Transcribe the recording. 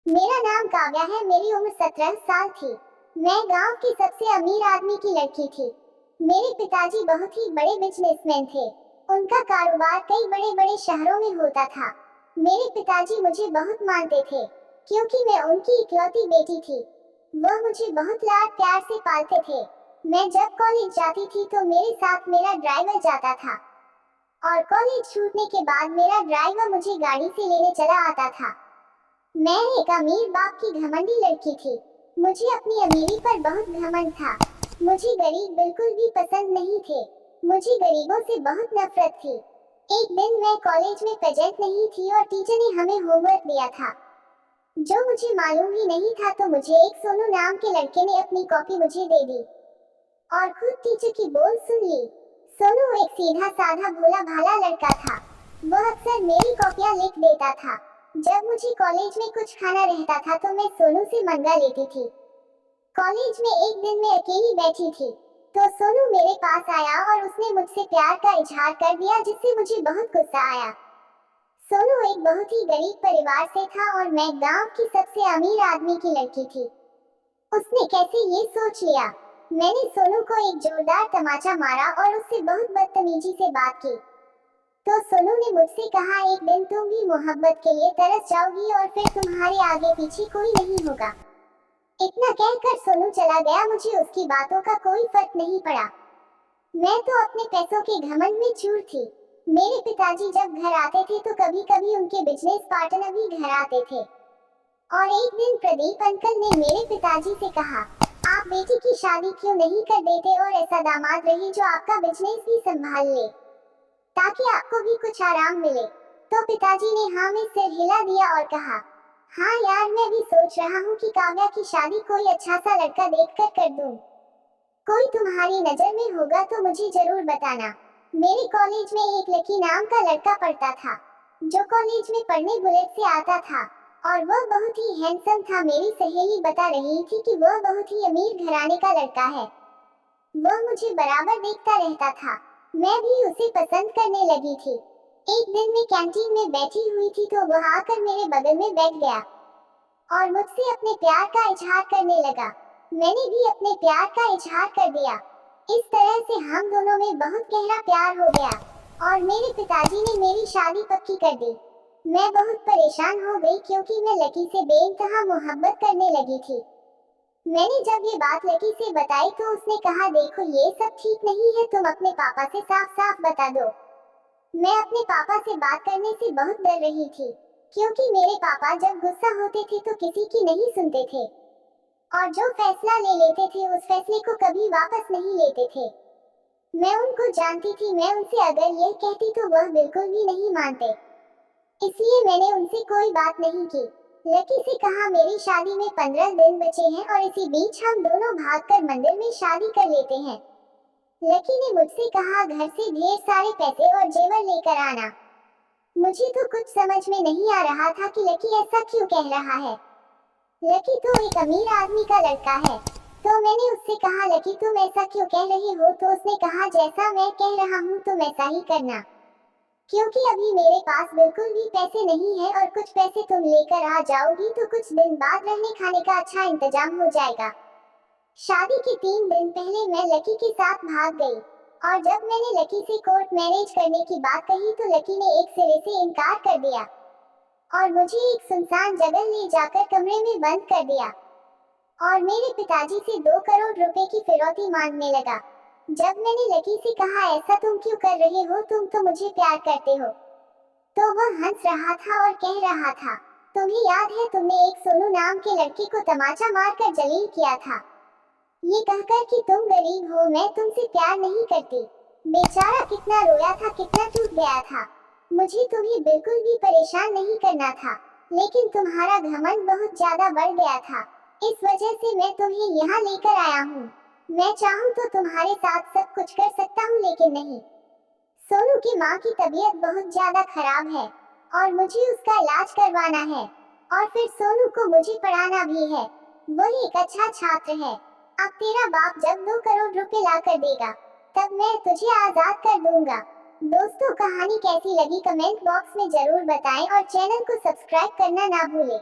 मेरा नाम काव्या है। मेरी उम्र 17 साल थी। मैं गांव की सबसे अमीर आदमी की लड़की थी। मेरे पिताजी बहुत ही बड़े बिजनेसमैन थे। उनका कारोबार कई बड़े बड़े शहरों में होता था। मेरे पिताजी मुझे बहुत मानते थे क्योंकि मैं उनकी इकलौती बेटी थी। वह मुझे बहुत लाड प्यार से पालते थे। मैं जब कॉलेज जाती थी तो मेरे साथ मेरा ड्राइवर जाता था और कॉलेज छूटने के बाद मेरा ड्राइवर मुझे गाड़ी से लेने चला आता था। मैं एक अमीर बाप की घमंडी लड़की थी। मुझे अपनी अमीरी पर बहुत घमंड था। मुझे गरीब बिल्कुल भी पसंद नहीं थे। मुझे गरीबों से बहुत नफरत थी। एक दिन मैं कॉलेज में प्रेजेंट नहीं थी और टीचर ने हमें होमवर्क दिया था जो मुझे मालूम ही नहीं था, तो मुझे एक सोनू नाम के लड़के ने अपनी कॉपी मुझे दे दी और खुद टीचर की बोल सुन ली। सोनू एक सीधा साधा भोला भाला लड़का था। वह अक्सर मेरी कॉपियां लिख देता था। जब मुझे कॉलेज में कुछ खाना रहता था तो मैं सोनू से मंगा लेती थी। कॉलेज में एक दिन मैं अकेली बैठी थी तो सोनू मेरे पास आया और उसने मुझसे प्यार का इजहार कर दिया, जिससे मुझे बहुत गुस्सा आया। सोनू एक बहुत ही गरीब परिवार से था और मैं गांव की सबसे अमीर आदमी की लड़की थी। उसने कैसे ये सोच लिया? मैंने सोनू को एक जोरदार तमाचा मारा और उससे बहुत बदतमीजी से बात की। तो सोनू ने मुझसे कहा, एक दिन तुम भी मोहब्बत के लिए तरस जाओगी और फिर तुम्हारे आगे पीछे कोई नहीं होगा। इतना कहकर सोनू चला गया। मुझे उसकी बातों का कोई फर्क नहीं पड़ा। मैं तो अपने पैसों के घमंड में चूर थी। मेरे पिताजी जब घर आते थे तो कभी कभी उनके बिजनेस पार्टनर भी घर आते थे। और एक दिन प्रदीप अंकल ने मेरे पिताजी से कहा, आप बेटी की शादी क्यों नहीं कर देते और ऐसा दामाद रहे जो आपका बिजनेस भी संभाल ले, ताकि आपको भी कुछ आराम मिले। तो पिताजी ने हाँ में सिर हिला दिया और कहा, हाँ यार, मैं भी सोच रहा हूँ कि काव्या की शादी कोई अच्छा सा लड़का देखकर कर दूँ। कोई तुम्हारी नजर में होगा तो मुझे जरूर बताना। मेरे कॉलेज में एक लकी नाम का लड़का पढ़ता था जो कॉलेज में पढ़ने बुलेट से आता था और वह बहुत ही हैंडसम था। मेरी सहेली बता रही थी कि वह बहुत ही अमीर घराने का लड़का है। वह मुझे बराबर देखता रहता था। मैं भी उसे पसंद करने लगी थी। एक दिन मैं कैंटीन में बैठी हुई थी तो वह आकर मेरे बगल में बैठ गया और मुझसे अपने प्यार का इजहार करने लगा। मैंने भी अपने प्यार का इजहार कर दिया। इस तरह से हम दोनों में बहुत गहरा प्यार हो गया और मेरे पिताजी ने मेरी शादी पक्की कर दी। मैं बहुत परेशान हो गई क्योंकि मैं लकी से बेइंतहा मोहब्बत करने लगी थी। मैंने जब ये बात लकी से बताई तो उसने कहा, देखो ये सब ठीक नहीं है, तुम अपने पापा से साफ साफ बता दो। मैं अपने पापा से बात करने से बहुत डर रही थी क्योंकि मेरे पापा जब गुस्सा होते थे तो किसी की नहीं सुनते थे और जो फैसला ले लेते थे उस फैसले को कभी वापस नहीं लेते थे। मैं उनको जानती थी। मैं उनसे अगर यह कहती तो वह बिल्कुल भी नहीं मानते, इसलिए मैंने उनसे कोई बात नहीं की। लकी से कहा, मेरी शादी में 15 दिन बचे हैं और इसी बीच हम दोनों भागकर मंदिर में शादी कर लेते हैं। लकी ने मुझसे कहा, घर से ढेर सारे पैसे और जेवर लेकर आना। मुझे तो कुछ समझ में नहीं आ रहा था कि लकी ऐसा क्यों कह रहा है। लकी तो एक अमीर आदमी का लड़का है। तो मैंने उससे कहा, लकी तुम ऐसा क्यों कह रहे हो? तो उसने कहा, जैसा मैं कह रहा हूँ तुम ऐसा ही करना, क्योंकि अभी मेरे पास बिल्कुल भी पैसे नहीं है और कुछ पैसे तुम लेकर आ जाओगी तो कुछ दिन बाद रहने खाने का अच्छा इंतजाम हो जाएगा। शादी के 3 दिन पहले मैं लकी के साथ भाग गई और जब मैंने लकी से कोर्ट मैरिज करने की बात कही तो लकी ने एक सिरे से इनकार कर दिया और मुझे एक सुनसान जगह ले जाकर कमरे में बंद कर दिया और मेरे पिताजी से 2 करोड़ रुपए की फिरौती मांगने लगा। जब मैंने लकी से कहा, ऐसा तुम क्यों कर रहे हो, तुम तो मुझे प्यार करते हो, तो वह हंस रहा था और कह रहा था, तुम्हें याद है तुमने एक सोनू नाम के लड़के को तमाचा मारकर जलील किया था, ये कहकर कि तुम गरीब हो, मैं तुमसे प्यार नहीं करती। बेचारा कितना रोया था, कितना टूट गया था। मुझे तुम्हें बिल्कुल भी परेशान नहीं करना था, लेकिन तुम्हारा घमंड बहुत ज्यादा बढ़ गया था। इस वजह से मैं तुम्हें यहाँ लेकर आया हूँ। मैं चाहूँ तो तुम्हारे साथ सब कुछ कर सकता हूँ, लेकिन नहीं। सोनू की माँ की तबीयत बहुत ज्यादा खराब है और मुझे उसका इलाज करवाना है और फिर सोनू को मुझे पढ़ाना भी है। वह एक अच्छा छात्र है। अब तेरा बाप जब 2 करोड़ रुपए ला कर देगा तब मैं तुझे आजाद कर दूंगा। दोस्तों, कहानी कैसी लगी कमेंट बॉक्स में जरूर बताएं और चैनल को सब्सक्राइब करना ना भूलें।